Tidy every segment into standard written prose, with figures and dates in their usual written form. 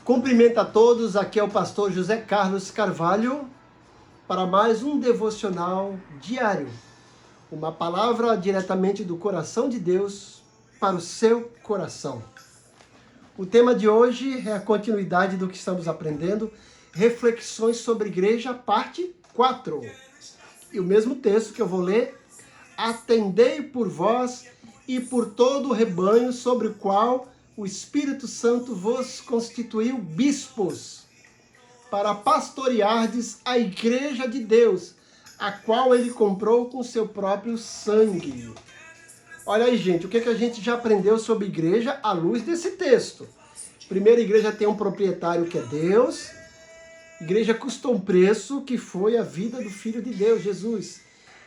Cumprimento a todos, aqui é o pastor José Carlos Carvalho para mais um devocional diário. Uma palavra diretamente do coração de Deus para o seu coração. O tema de hoje é a continuidade do que estamos aprendendo, Reflexões sobre Igreja, parte 4. E o mesmo texto que eu vou ler, atendei por vós e por todo o rebanho sobre o qual o Espírito Santo vos constituiu bispos, para pastoreardes a igreja de Deus, a qual ele comprou com seu próprio sangue. Olha aí, gente, o que a gente já aprendeu sobre igreja à luz desse texto? Primeiro, a igreja tem um proprietário que é Deus. A igreja custa um preço, que foi a vida do Filho de Deus, Jesus.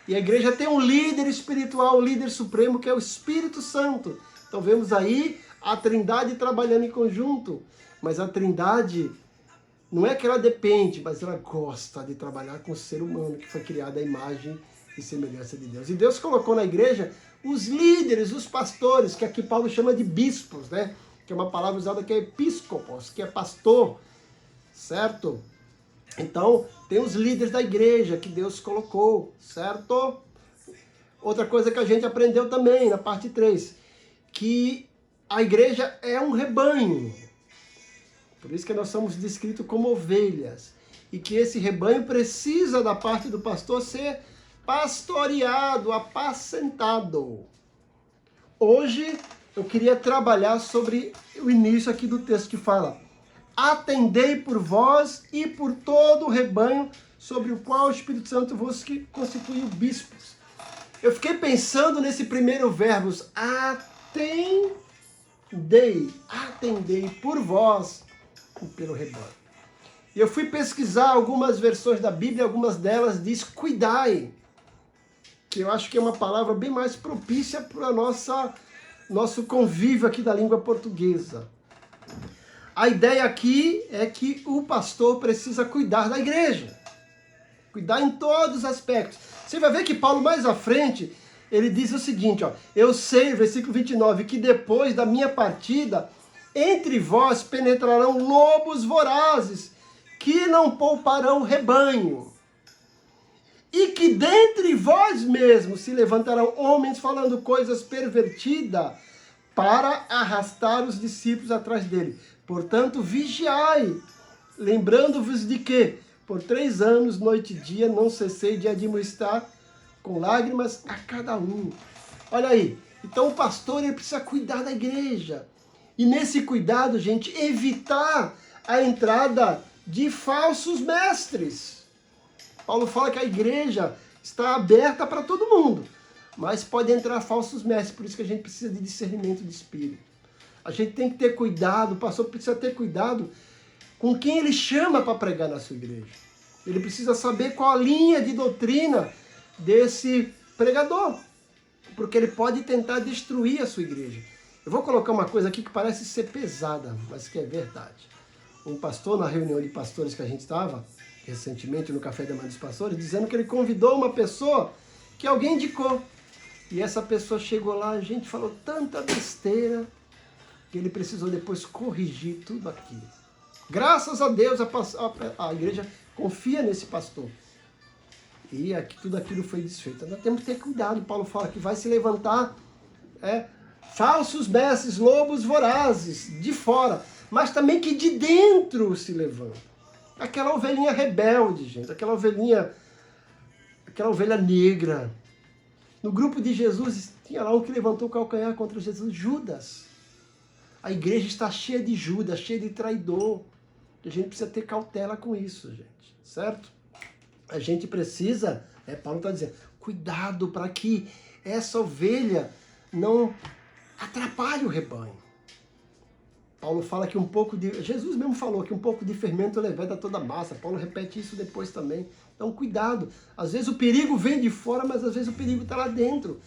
E a igreja tem um líder espiritual, um líder supremo, que é o Espírito Santo. Então vemos aí a Trindade trabalhando em conjunto, mas a Trindade não é que ela depende, mas ela gosta de trabalhar com o ser humano que foi criado à imagem e semelhança de Deus. E Deus colocou na igreja os líderes, os pastores, que aqui Paulo chama de bispos, né? Que é uma palavra usada que é episcopos, que é pastor, certo? Então, tem os líderes da igreja que Deus colocou, certo? Outra coisa que a gente aprendeu também na parte 3, que a igreja é um rebanho. Por isso que nós somos descritos como ovelhas. E que esse rebanho precisa da parte do pastor ser pastoreado, apacentado. Hoje eu queria trabalhar sobre o início aqui do texto que fala: atendei por vós e por todo o rebanho sobre o qual o Espírito Santo vos constituiu bispos. Eu fiquei pensando nesse primeiro verbo, atendei por vós e pelo rebanho. E eu fui pesquisar algumas versões da Bíblia, algumas delas diz cuidai, que eu acho que é uma palavra bem mais propícia para nosso convívio aqui da língua portuguesa. A ideia aqui é que o pastor precisa cuidar da igreja. Cuidar em todos os aspectos. Você vai ver que Paulo, mais à frente, ele diz o seguinte, ó: eu sei, versículo 29, que depois da minha partida, entre vós penetrarão lobos vorazes, que não pouparão rebanho. E que dentre vós mesmos se levantarão homens falando coisas pervertidas para arrastar os discípulos atrás dele. Portanto, vigiai, lembrando-vos de que, por 3 anos, noite e dia, não cessei de admoestar com lágrimas a cada um. Olha aí, então o pastor ele precisa cuidar da igreja. E nesse cuidado, gente, evitar a entrada de falsos mestres. Paulo fala que a igreja está aberta para todo mundo, mas pode entrar falsos mestres, por isso que a gente precisa de discernimento de espírito. A gente tem que ter cuidado, o pastor precisa ter cuidado com quem ele chama para pregar na sua igreja. Ele precisa saber qual a linha de doutrina desse pregador, porque ele pode tentar destruir a sua igreja. Eu vou colocar uma coisa aqui que parece ser pesada, mas que é verdade. Um pastor, na reunião de pastores que a gente estava, recentemente no Café da Manhã dos Pastores, dizendo que ele convidou uma pessoa que alguém indicou. E essa pessoa chegou lá, a gente falou tanta besteira, que ele precisou depois corrigir tudo aquilo. Graças a Deus, a igreja confia nesse pastor. E aqui, tudo aquilo foi desfeito. Nós temos que ter cuidado. Paulo fala que vai se levantar falsos mestres, lobos vorazes, de fora, mas também que de dentro se levantam. Aquela ovelhinha rebelde, gente, aquela ovelha negra. No grupo de Jesus, tinha lá um que levantou o calcanhar contra Jesus, Judas. A igreja está cheia de Judas, cheia de traidor. A gente precisa ter cautela com isso, gente, certo? A gente precisa, Paulo está dizendo, cuidado para que essa ovelha não atrapalhe o rebanho. Paulo fala que Jesus mesmo falou que um pouco de fermento leveda toda a massa. Paulo repete isso depois também. Então, cuidado. Às vezes o perigo vem de fora, mas às vezes o perigo está lá dentro.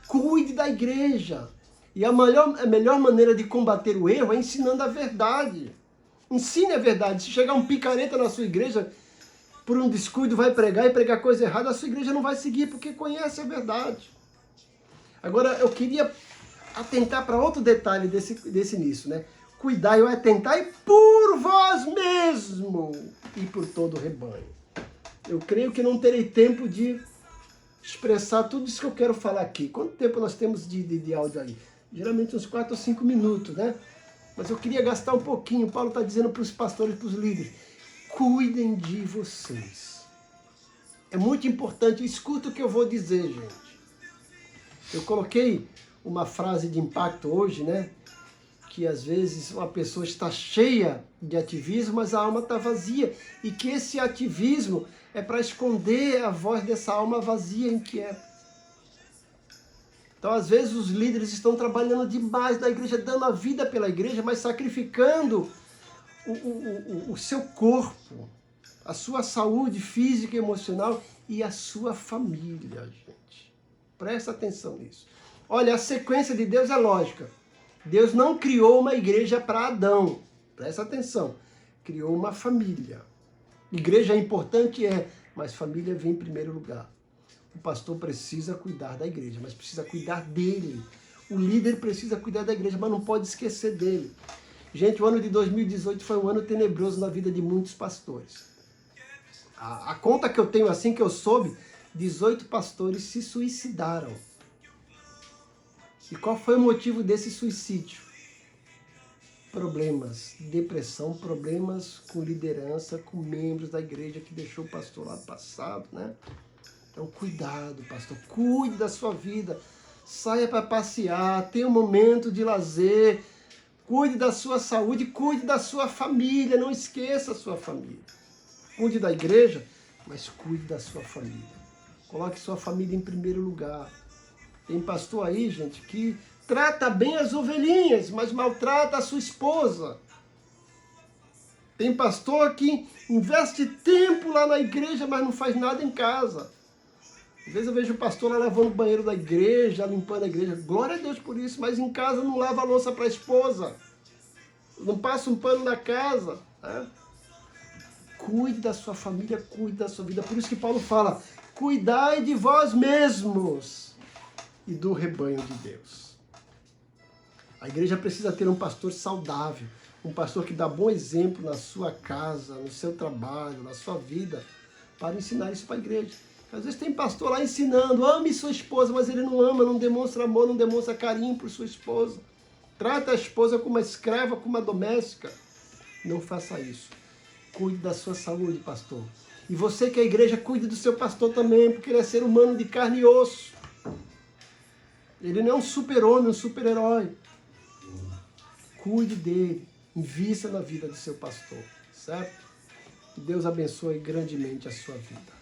Cuide da igreja. E a melhor maneira de combater o erro é ensinando a verdade. Ensine a verdade. Se chegar um picareta na sua igreja, por um descuido vai pregar e pregar coisa errada, a sua igreja não vai seguir, porque conhece a verdade. Agora, eu queria atentar para outro detalhe desse início, né? cuidai ou atentai por vós mesmo e por todo o rebanho. Eu creio que não terei tempo de expressar tudo isso que eu quero falar aqui. Quanto tempo nós temos de áudio aí? Geralmente uns 4 ou 5 minutos, né? Mas eu queria gastar um pouquinho. Paulo está dizendo para os pastores, para os líderes, cuidem de vocês. É muito importante. Escuta o que eu vou dizer, gente. Eu coloquei uma frase de impacto hoje, né? Que às vezes uma pessoa está cheia de ativismo, mas a alma está vazia. E que esse ativismo é para esconder a voz dessa alma vazia e inquieta. Então, às vezes, os líderes estão trabalhando demais na igreja, dando a vida pela igreja, mas sacrificando o seu corpo, a sua saúde física e emocional e a sua família, gente. Presta atenção nisso. Olha, a sequência de Deus é lógica. Deus não criou uma igreja para Adão. Presta atenção. Criou uma família. Igreja é importante, mas família vem em primeiro lugar. O pastor precisa cuidar da igreja, mas precisa cuidar dele. O líder precisa cuidar da igreja, mas não pode esquecer dele. Gente, o ano de 2018 foi um ano tenebroso na vida de muitos pastores. A conta que eu tenho, assim que eu soube, 18 pastores se suicidaram. E qual foi o motivo desse suicídio? Problemas, depressão, problemas com liderança, com membros da igreja que deixou o pastor lá passado, né? Então, cuidado, pastor, cuide da sua vida, saia para passear, tenha um momento de lazer, cuide da sua saúde, cuide da sua família, não esqueça a sua família. Cuide da igreja, mas cuide da sua família. Coloque sua família em primeiro lugar. Tem pastor aí, gente, que trata bem as ovelhinhas, mas maltrata a sua esposa. Tem pastor que investe tempo lá na igreja, mas não faz nada em casa. Às vezes eu vejo o pastor lá lavando o banheiro da igreja, limpando a igreja. Glória a Deus por isso, mas em casa não lava a louça para a esposa. Não passa um pano na casa. Né? Cuide da sua família, cuide da sua vida. Por isso que Paulo fala, cuidai de vós mesmos e do rebanho de Deus. A igreja precisa ter um pastor saudável, um pastor que dá bom exemplo na sua casa, no seu trabalho, na sua vida, para ensinar isso para a igreja. Às vezes tem pastor lá ensinando, ame sua esposa, mas ele não ama, não demonstra amor, não demonstra carinho por sua esposa. Trata a esposa como uma escrava, como uma doméstica. Não faça isso. Cuide da sua saúde, pastor. E você que é a igreja, cuide do seu pastor também, porque ele é ser humano de carne e osso. Ele não é um super-homem, um super-herói. Cuide dele, invista na vida do seu pastor, certo? Que Deus abençoe grandemente a sua vida.